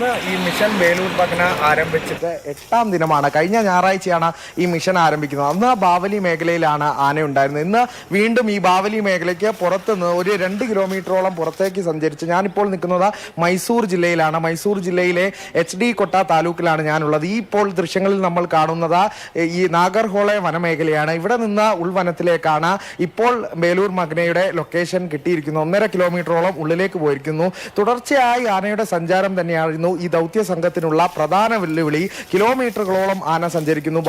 ഇന്ന് ഈ മിഷൻ വേലൂർ പകന ആരംഭിച്ചിട്ട് 8ാം ദിനമാണ്. കഴിഞ്ഞ ഞായറാഴ്ചയാണ് ഈ മിഷൻ ആരംഭിക്കുന്നത്. അന്ന് ബാവലി മേഖലയിലാണ് ആന ഉണ്ടായിരുന്നത്. ഇന്ന് വീണ്ടും ഈ ബാവലി മേഖലയ്ക്ക് പുറത്തുനിന്ന് ഒരു 2 കിലോമീറ്ററോളം പുറത്തേക്ക് സഞ്ചരിച്ച് ഞാനിപ്പോൾ നിൽക്കുന്നത് മൈസൂർ ജില്ലയിലാണ്. മൈസൂർ ജില്ലയിലെ HD കൊട്ട താലൂക്കിലാണ് ഞാനുള്ളത്. ഈ ഇപ്പോൾ ദൃശ്യങ്ങളിൽ നമ്മൾ കാണുന്നത് ഈ നാഗർഹോളെ വനമേഖലയാണ്. ഇവിടെ നിന്ന് ഉൾവനത്തിലേക്കാണ് ഇപ്പോൾ വേലൂർ മകനയുടെ ലൊക്കേഷൻ കിട്ടിയിരിക്കുന്നത്. 1.5 കിലോമീറ്ററോളം ഉള്ളിലേക്ക് പോയിരിക്കുന്നു. തുടർച്ചയായി ആനയുടെ സഞ്ചാരം തന്നെയായിരുന്നു ഈ ദൗത്യ സംഘത്തിനുള്ള പ്രധാന വെല്ലുവിളി. കിലോമീറ്ററുകളോളം ആന സഞ്ചരിക്കുന്നു.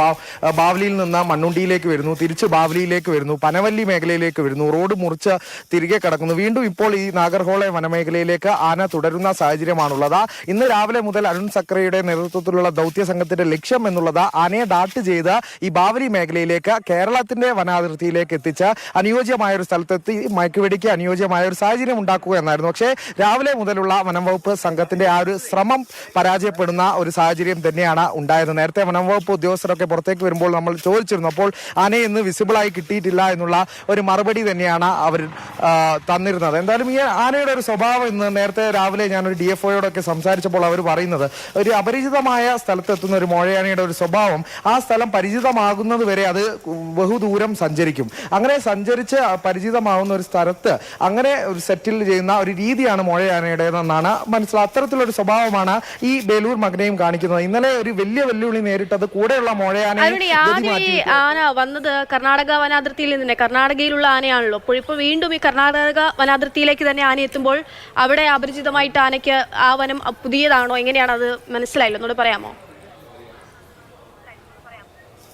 ബാവലിയിൽ നിന്ന് മണ്ണുണ്ടിയിലേക്ക് വരുന്നു, തിരിച്ച് ബാവലിയിലേക്ക് വരുന്നു, പനവല്ലി മേഖലയിലേക്ക് വരുന്നു, റോഡ് മുറിച്ച് തിരികെ കടക്കുന്നു. വീണ്ടും ഇപ്പോൾ ഈ നാഗർഹോളെ വനമേഖലയിലേക്ക് ആന തുടരുന്ന സാഹചര്യമാണുള്ളത്. ഇന്ന് രാവിലെ മുതൽ അരുൺ സക്രയുടെ നേതൃത്വത്തിലുള്ള ദൗത്യ സംഘത്തിന്റെ ലക്ഷ്യം എന്നുള്ളത് ആനയെ ഡാട്ട് ചെയ്ത് ഈ ബാവലി മേഖലയിലേക്ക് കേരളത്തിന്റെ വനാതിർത്തിയിലേക്ക് എത്തിച്ച് അനുയോജ്യമായ ഒരു സ്ഥലത്തെത്തി മയക്കുവെടിക്ക് അനുയോജ്യമായ ഒരു സാഹചര്യം ഉണ്ടാക്കുക എന്നായിരുന്നു. പക്ഷേ രാവിലെ മുതലുള്ള വനംവകുപ്പ് സംഘത്തിന്റെ ആ ഒരു ശ്രമം പരാജയപ്പെടുന്ന ഒരു സാഹചര്യം തന്നെയാണ് ഉണ്ടായത്. നേരത്തെ വനംവകുപ്പ് ഉദ്യോഗസ്ഥരൊക്കെ പുറത്തേക്ക് വരുമ്പോൾ നമ്മൾ ചോദിച്ചിരുന്നു. അപ്പോൾ ആനയെ ഇന്ന് വിസിബിളായി കിട്ടിയിട്ടില്ല എന്നുള്ള ഒരു മറുപടി തന്നെയാണ് അവർ തന്നിരുന്നത്. എന്തായാലും ഈ ആനയുടെ ഒരു സ്വഭാവം ഇന്ന് നേരത്തെ രാവിലെ ഞാനൊരു DFOയോടൊക്കെ സംസാരിച്ചപ്പോൾ അവർ പറയുന്നത് ഒരു അപരിചിതമായ സ്ഥലത്തെത്തുന്ന ഒരു മോഴയാനയുടെ ഒരു സ്വഭാവം ആ സ്ഥലം പരിചിതമാകുന്നത് വരെ അത് ബഹുദൂരം സഞ്ചരിക്കും. അങ്ങനെ സഞ്ചരിച്ച് പരിചിതമാവുന്ന ഒരു സ്ഥലത്ത് അങ്ങനെ ഒരു സെറ്റിൽ ചെയ്യുന്ന ഒരു രീതിയാണ് മോഴയാനയുടേതെന്നാണ് മനസ്സിലാക്കുന്നത്. അത്തരത്തിലൊരു സ്വഭാവമാണ് ഈ വേലൂർ മകനെയും കാണിക്കുന്നത്. ഇന്നലെ ഒരു വലിയ വെല്ലുവിളി നേരിട്ടത് കൂടെയുള്ള മോഴയാനയെ ആന വന്നത് കർണാടക വനാതിർത്തിയിൽ നിന്ന് കർണാടകയിലുള്ള ആനയാണല്ലോ. ഇപ്പോൾ വീണ്ടും ഈ കർണാടക വനാതിർത്തിയിലേക്ക് തന്നെ ആന എത്തുമ്പോൾ അവിടെ അപരിചിതമായിട്ട് ആനയ്ക്ക് ആ വനം പുതിയതാണോ, എങ്ങനെയാണ് അത് മനസ്സിലായില്ലോ, എന്നോട് പറയാമോ?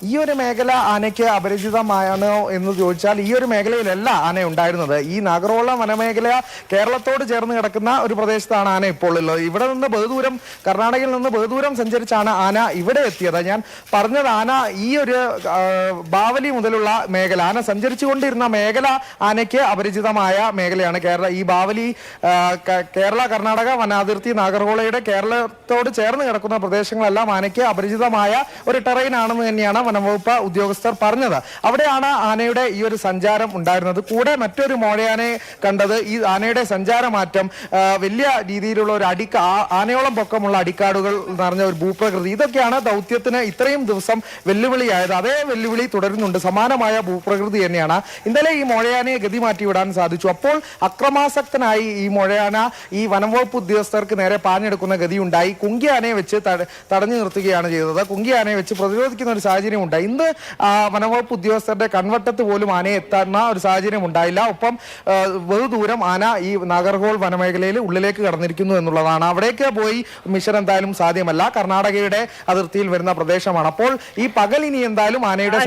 ഈ ഒരു മേഖല ആനയ്ക്ക് അപരിചിതമാണോ എന്ന് ചോദിച്ചാൽ ഈ ഒരു മേഖലയിലല്ല ആന ഉണ്ടായിരുന്നത്. ഈ നാഗർഹോള വനമേഖല കേരളത്തോട് ചേർന്ന് കിടക്കുന്ന ഒരു പ്രദേശത്താണ് ആന ഇപ്പോൾ ഉള്ളത്. ഇവിടെ നിന്ന് ബഹുദൂരം കർണാടകയിൽ നിന്ന് ബഹുദൂരം സഞ്ചരിച്ചാണ് ആന ഇവിടെ എത്തിയത്. ഞാൻ പറഞ്ഞത് ആന ഈ ഒരു ബാവലി മുതലുള്ള മേഖല ആന സഞ്ചരിച്ചുകൊണ്ടിരുന്ന മേഖല ആനയ്ക്ക് അപരിചിതമായ മേഖലയാണ്. ഈ ബാവലി കേരള കർണാടക വനാതിർത്തി നാഗർഹോളയുടെ കേരളത്തോട് ചേർന്ന് കിടക്കുന്ന പ്രദേശങ്ങളെല്ലാം ആനയ്ക്ക് അപരിചിതമായ ഒരു ടെറൈൻ ആണെന്ന് തന്നെയാണ് വനംവകുപ്പ് ഉദ്യോഗസ്ഥർ പറഞ്ഞത്. അവിടെയാണ് ആനയുടെ ഈ ഒരു സഞ്ചാരം ഉണ്ടായിരുന്നത്. കൂടെ മറ്റൊരു മോഴയാനയെ കണ്ടത് ഈ ആനയുടെ സഞ്ചാരമാറ്റം വലിയ രീതിയിലുള്ള ഒരു ആനയോളം പൊക്കമുള്ള അടിക്കാടുകൾ നിറഞ്ഞ ഒരു ഭൂപ്രകൃതി, ഇതൊക്കെയാണ് ദൗത്യത്തിന് ഇത്രയും ദിവസം വെല്ലുവിളിയായത്. അതേ വെല്ലുവിളി തുടരുന്നുണ്ട്. സമാനമായ ഭൂപ്രകൃതി തന്നെയാണ്. ഇന്നലെ ഈ മോഴയാനയെ ഗതി മാറ്റി വിടാൻ സാധിച്ചു. അപ്പോൾ അക്രമാസക്തനായി ഈ മോഴയാന ഈ വനംവകുപ്പ് ഉദ്യോഗസ്ഥർക്ക് നേരെ പാഞ്ഞെടുക്കുന്ന ഗതിയുണ്ടായി. കുങ്കിയാനയെ വെച്ച് തടഞ്ഞു നിർത്തുകയാണ് ചെയ്തത്. കുങ്കിയാനയെ വെച്ച് പ്രതിരോധിക്കുന്ന ഒരു സാഹചര്യം ഉണ്ടായി. ഇന്ന് വനംവകുപ്പ് ഉദ്യോഗസ്ഥരുടെ കൺവട്ടത്ത് പോലും ആനയെ എത്തുന്ന ഒരു സാഹചര്യം ഉണ്ടായില്ല. ഒപ്പം ബഹുദൂരം ആന ഈ നാഗർഹോൾ വനമേഖലയിൽ ഉള്ളിലേക്ക് കടന്നിരിക്കുന്നു എന്നുള്ളതാണ്. അവിടേക്ക് പോയി മിഷൻ എന്തായാലും സാധ്യമല്ല. കർണാടകയുടെ അതിർത്തിയിൽ വരുന്ന പ്രദേശമാണ്. അപ്പോൾ ഈ പകൽ ഇനി എന്തായാലും ആനയുടെ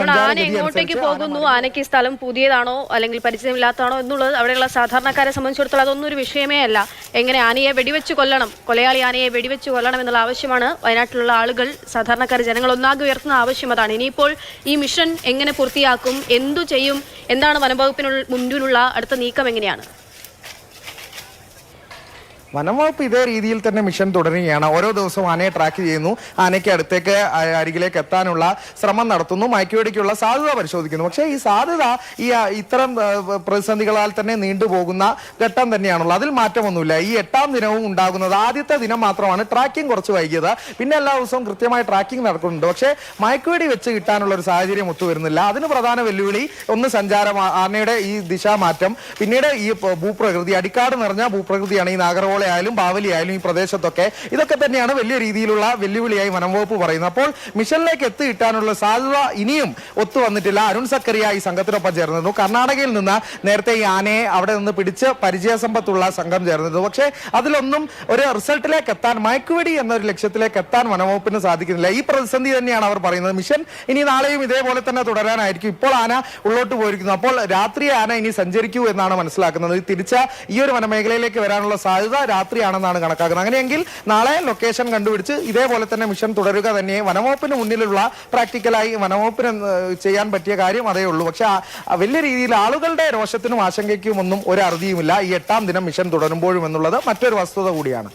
എങ്ങോട്ടേക്ക് പോകുന്നു, ആനയ്ക്ക് സ്ഥലം പുതിയതാണോ അല്ലെങ്കിൽ പരിചയമില്ലാത്തതാണോ എന്നുള്ളത് അവിടെയുള്ള സാധാരണക്കാരെ സംബന്ധിച്ചിടത്തോളം അതൊന്നും ഒരു വിഷയമേ അല്ല. എങ്ങനെ ആനയെ വെടിവെച്ച് കൊല്ലണം, കൊലയാളി ആനയെ വെടിവെച്ച് കൊല്ലണം എന്നുള്ള ആവശ്യമാണ് വയനാട്ടിലുള്ള ആളുകൾ, സാധാരണക്കാർ, ജനങ്ങൾ ഒന്നാകെ ഉയർത്തുന്ന ആവശ്യം അതാണ്. ഇനിയിപ്പോൾ ഈ മിഷൻ എങ്ങനെ പൂർത്തിയാക്കും, എന്തു ചെയ്യും, എന്താണ് വനംവകുപ്പിന് മുന്നിലുള്ള അടുത്ത നീക്കം, എങ്ങനെയാണ്? വനംവകുപ്പ് ഇതേ രീതിയിൽ തന്നെ മിഷൻ തുടരുകയാണ്. ഓരോ ദിവസവും ആനയെ ട്രാക്ക് ചെയ്യുന്നു, ആനയ്ക്ക് അടുത്തേക്ക് അരികിലേക്ക് എത്താനുള്ള ശ്രമം നടത്തുന്നു, മയക്കുവെടിക്കുള്ള സാധ്യത പരിശോധിക്കുന്നു. പക്ഷേ ഈ സാധ്യത ഈ ഇത്തരം പ്രതിസന്ധികളാൽ തന്നെ നീണ്ടുപോകുന്ന ഘട്ടം തന്നെയാണുള്ളത്. അതിൽ മാറ്റമൊന്നുമില്ല. ഈ 8ാം ദിനവും ഉണ്ടാകുന്നത് ആദ്യത്തെ ദിനം മാത്രമാണ് ട്രാക്കിംഗ് കുറച്ച് വൈകിയത്. പിന്നെ എല്ലാ ദിവസവും കൃത്യമായി ട്രാക്കിംഗ് നടക്കുന്നുണ്ട്. പക്ഷേ മയക്കുവെടി വെച്ച് കിട്ടാനുള്ള ഒരു സാഹചര്യം ഒത്തുവരുന്നില്ല. അതിന് പ്രധാന വെല്ലുവിളി ഒന്ന് സഞ്ചാരം, ആനയുടെ ഈ ദിശാമാറ്റം, പിന്നീട് ഈ ഭൂപ്രകൃതി, അടിക്കാട് നിറഞ്ഞ ഭൂപ്രകൃതിയാണ് ഈ നാഗർഹോള ആയാലും ബാവലി ആയാലും ഈ പ്രദേശത്തൊക്കെ. ഇതൊക്കെ തന്നെയാണ് വലിയ രീതിയിലുള്ള വെല്ലുവിളിയായി വനംവകുപ്പ് പറയുന്നത്. അപ്പോൾ മിഷനിലേക്ക് എത്തിയിട്ടാനുള്ള സാധ്യത ഇനിയും ഒത്തു വന്നിട്ടില്ല. അരുൺ സക്കറിയ ഈ സംഘത്തിനൊപ്പം ചേർന്നിരുന്നു. കർണാടകയിൽ നിന്ന് നേരത്തെ ഈ ആനയെ അവിടെ നിന്ന് പിടിച്ച് പരിചയസമ്പത്തുള്ള സംഘം ചേർന്നിരുന്നു. പക്ഷേ അതിലൊന്നും ഒരു റിസൾട്ടിലേക്ക് എത്താൻ, മയക്കുവെടി എന്നൊരു ലക്ഷ്യത്തിലേക്ക് എത്താൻ വനംവകുപ്പിന് സാധിക്കുന്നില്ല. ഈ പ്രതിസന്ധി തന്നെയാണ് അവർ പറയുന്നത്. മിഷൻ ഇനി നാളെയും ഇതേപോലെ തന്നെ തുടരാനായിരിക്കും. ഇപ്പോൾ ആന ഉള്ളോട്ട് പോയിരിക്കുന്നു. അപ്പോൾ രാത്രി ആന ഇനി സഞ്ചരിക്കൂ എന്നാണ് മനസ്സിലാക്കുന്നത്. തിരിച്ച ഈ ഒരു വനമേഖലയിലേക്ക് വരാനുള്ള സാധ്യത രാത്രിയാണെന്നാണ് കണക്കാക്കുന്നത്. അങ്ങനെയെങ്കിൽ നാളെ ലൊക്കേഷൻ കണ്ടുപിടിച്ച് ഇതേപോലെ തന്നെ മിഷൻ തുടരുക തന്നെ വനംവകുപ്പിന് മുന്നിലുള്ള പ്രാക്ടിക്കലായി വനംവകുപ്പിന് ചെയ്യാൻ പറ്റിയ കാര്യം അതേ ഉള്ളൂ. പക്ഷെ വലിയ രീതിയിൽ ആളുകളുടെ രോഷത്തിനും ആശങ്കയ്ക്കും ഒന്നും ഒരു അറുതിയുമില്ല ഈ 8ാം ദിനം മിഷൻ തുടരുമ്പോഴും എന്നുള്ളത് മറ്റൊരു വസ്തുത കൂടിയാണ്.